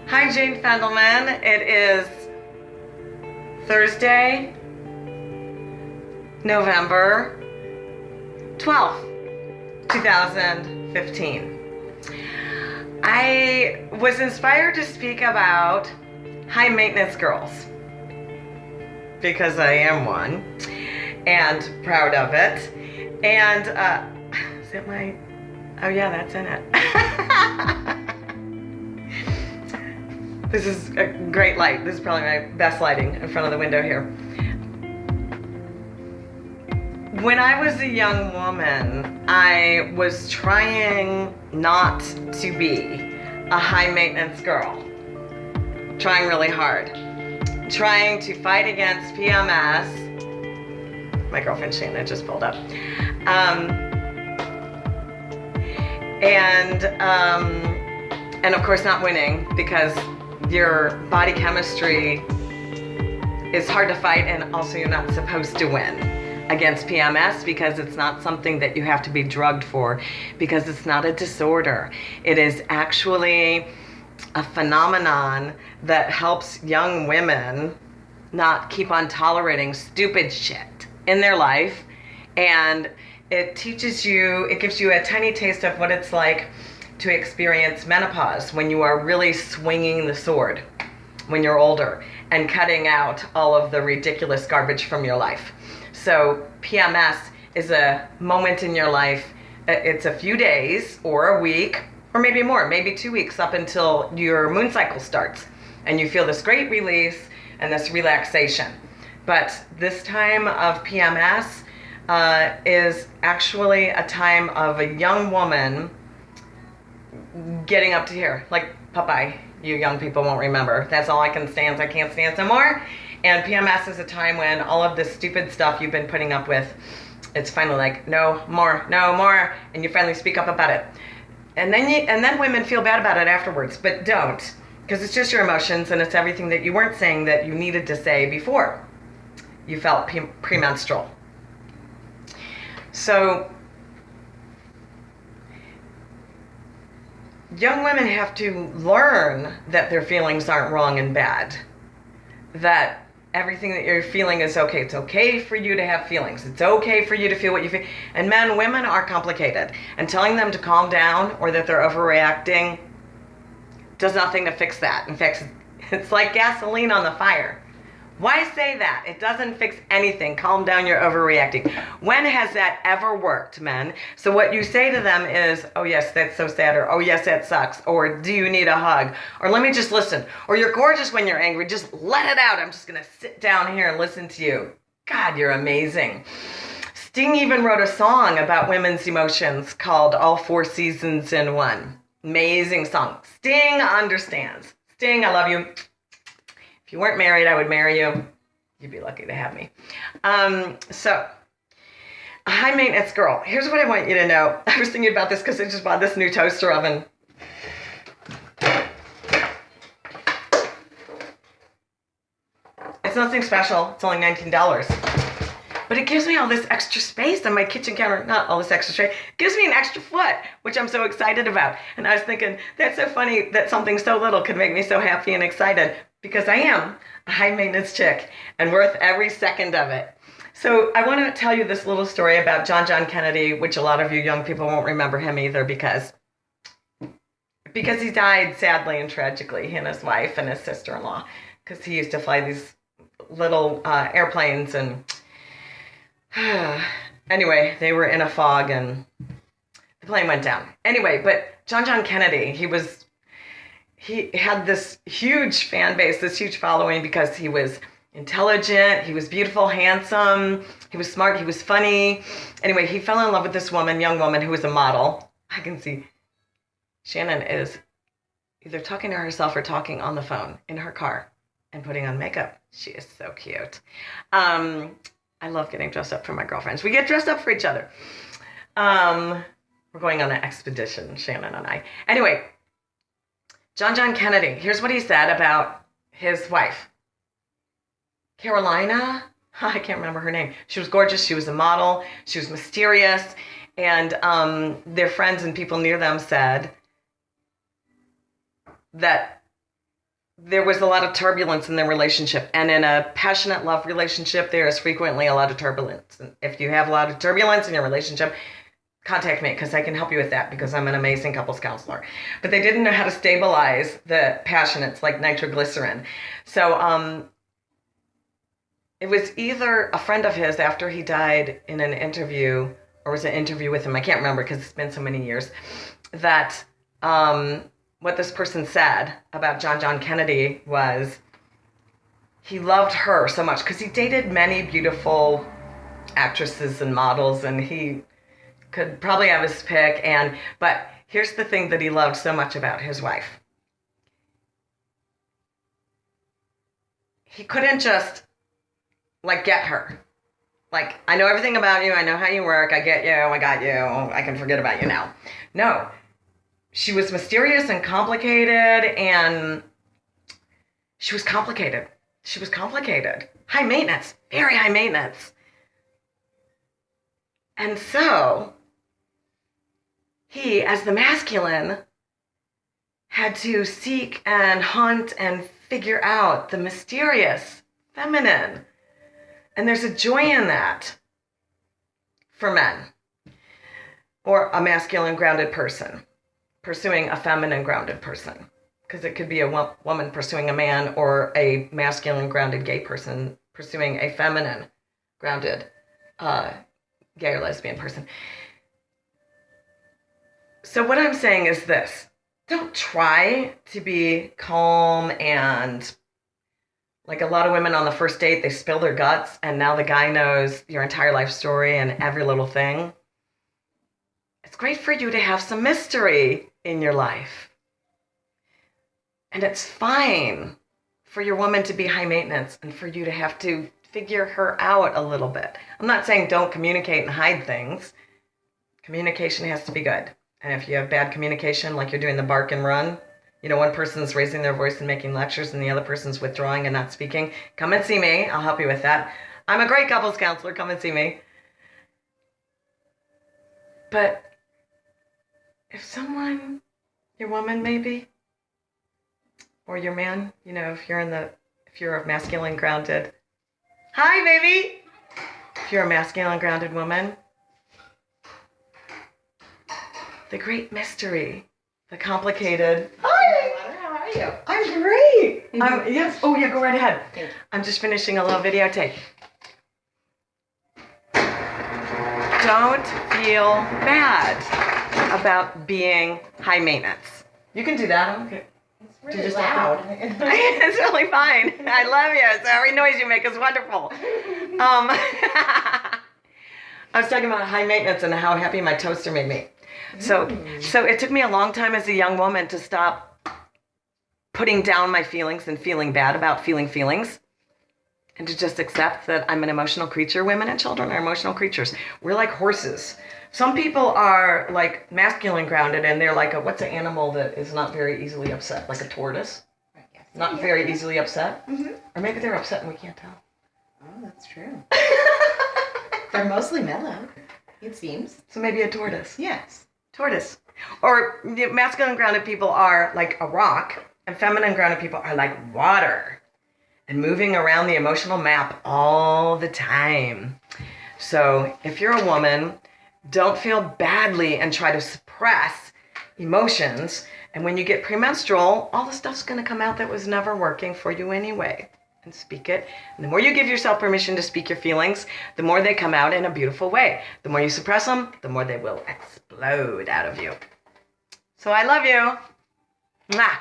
Hi, Jane Fendelman. It is Thursday, November 12th, 2015. I was inspired to speak about high maintenance girls because I am one and proud of it. And, is it my, oh yeah, that's in it. This is a great light. This is probably my best lighting in front of the window here. When I was a young woman, I was trying not to be a high maintenance girl. Trying really hard. Trying to fight against PMS. My girlfriend Shannon just pulled up. And of course not winning, because your body chemistry is hard to fight, and also you're not supposed to win against PMS because it's not something that you have to be drugged for, because it's not a disorder. It is actually a phenomenon that helps young women not keep on tolerating stupid shit in their life, and it teaches you, it gives you a tiny taste of what it's like to experience menopause, when you are really swinging the sword when you're older and cutting out all of the ridiculous garbage from your life. So PMS is a moment in your life. It's a few days or a week or maybe more, maybe 2 weeks, up until your moon cycle starts and you feel this great release and this relaxation. But this time of PMS is actually a time of a young woman getting up to here, like Popeye. You young people won't remember. That's all I can stand. I can't stand no more. And PMS is a time when all of this stupid stuff you've been putting up with, it's finally like, no more, and you finally speak up about it. And then women feel bad about it afterwards, but don't, because it's just your emotions, and it's everything that you weren't saying that you needed to say before you felt premenstrual. So young women have to learn that their feelings aren't wrong and bad. That everything that you're feeling is okay. It's okay for you to have feelings. It's okay for you to feel what you feel. And women are complicated. And telling them to calm down or that they're overreacting does nothing to fix that. In fact, it's like gasoline on the fire. Why say that? It doesn't fix anything. Calm down, you're overreacting. When has that ever worked, men? So what you say to them is, oh yes, that's so sad, or oh yes, that sucks, or do you need a hug, or let me just listen, or you're gorgeous when you're angry, just let it out. I'm just gonna sit down here and listen to you. God, you're amazing. Sting even wrote a song about women's emotions called All Four Seasons in One. Amazing song. Sting understands. Sting, I love you. If you weren't married, I would marry you. You'd be lucky to have me. So, a high maintenance girl. Here's what I want you to know. I was thinking about this because I just bought this new toaster oven. It's nothing special. It's only $19. But it gives me all this extra space on my kitchen counter. Not all this extra space. It gives me an extra foot, which I'm so excited about. And I was thinking, that's so funny that something so little could make me so happy and excited. Because I am a high maintenance chick and worth every second of it. So I want to tell you this little story about John Kennedy, which a lot of you young people won't remember him either, because he died sadly and tragically, he and his wife and his sister-in-law, because he used to fly these little airplanes, and anyway, they were in a fog and the plane went down. Anyway, but John Kennedy, he had this huge fan base, this huge following, because he was intelligent, he was beautiful, handsome, he was smart, he was funny. Anyway, he fell in love with this young woman who was a model. I can see Shannon is either talking to herself or talking on the phone in her car and putting on makeup. She is so cute. I love getting dressed up for my girlfriends. We get dressed up for each other. We're going on an expedition, Shannon and I. Anyway, John Kennedy, here's what he said about his wife. Carolina? I can't remember her name. She was gorgeous. She was a model. She was mysterious. And their friends and people near them said that there was a lot of turbulence in their relationship. And in a passionate love relationship, there is frequently a lot of turbulence. And if you have a lot of turbulence in your relationship, contact me because I can help you with that because I'm an amazing couples counselor. But they didn't know how to stabilize the passion. It's like nitroglycerin. So it was either a friend of his after he died in an interview, or was it an interview with him? I can't remember because it's been so many years, that what this person said about John Kennedy was he loved her so much because he dated many beautiful actresses and models, and he could probably have his pick. But here's the thing that he loved so much about his wife. He couldn't just like get her. Like, I know everything about you. I know how you work. I get you. I got you. I can forget about you now. No. She was mysterious and complicated, and she was complicated. She was complicated. High maintenance. Very high maintenance. And so, he, as the masculine, had to seek and hunt and figure out the mysterious feminine. And there's a joy in that for men, or a masculine grounded person pursuing a feminine grounded person, because it could be a woman pursuing a man, or a masculine grounded gay person pursuing a feminine grounded gay or lesbian person. So what I'm saying is this: don't try to be calm and, like, a lot of women on the first date, they spill their guts, and now the guy knows your entire life story and every little thing. It's great for you to have some mystery in your life. And it's fine for your woman to be high maintenance and for you to have to figure her out a little bit. I'm not saying don't communicate and hide things. Communication has to be good. And if you have bad communication, like you're doing the bark and run, you know, one person's raising their voice and making lectures and the other person's withdrawing and not speaking, come and see me. I'll help you with that. I'm a great couples counselor. Come and see me. But if someone, your woman maybe, or your man, you know, if you're a masculine grounded, hi baby. If you're a masculine grounded woman, the great mystery, the complicated. Hi. How are you? I'm great. Yes. Oh yeah, go right ahead. I'm just finishing a little videotape. Don't feel bad about being high maintenance. You can do that. Okay. It's really loud. It's really fine. I love you. So every noise you make is wonderful. I was talking about high maintenance and how happy my toaster made me. So it took me a long time as a young woman to stop putting down my feelings and feeling bad about feeling feelings, and to just accept that I'm an emotional creature. Women and children are emotional creatures. We're like horses. Some people are like masculine grounded, and they're like what's an animal that is not very easily upset? Like a tortoise? Not very easily upset? Mm-hmm. Or maybe they're upset and we can't tell. Oh, that's true. They're mostly mellow, it seems. So maybe a tortoise. Yes. Tortoise. Or masculine grounded people are like a rock, and feminine grounded people are like water and moving around the emotional map all the time. So if you're a woman, don't feel badly and try to suppress emotions. And when you get premenstrual, all the stuff's going to come out that was never working for you anyway. And speak it. And the more you give yourself permission to speak your feelings, the more they come out in a beautiful way. The more you suppress them, the more they will explode out of you. So I love you. Mwah.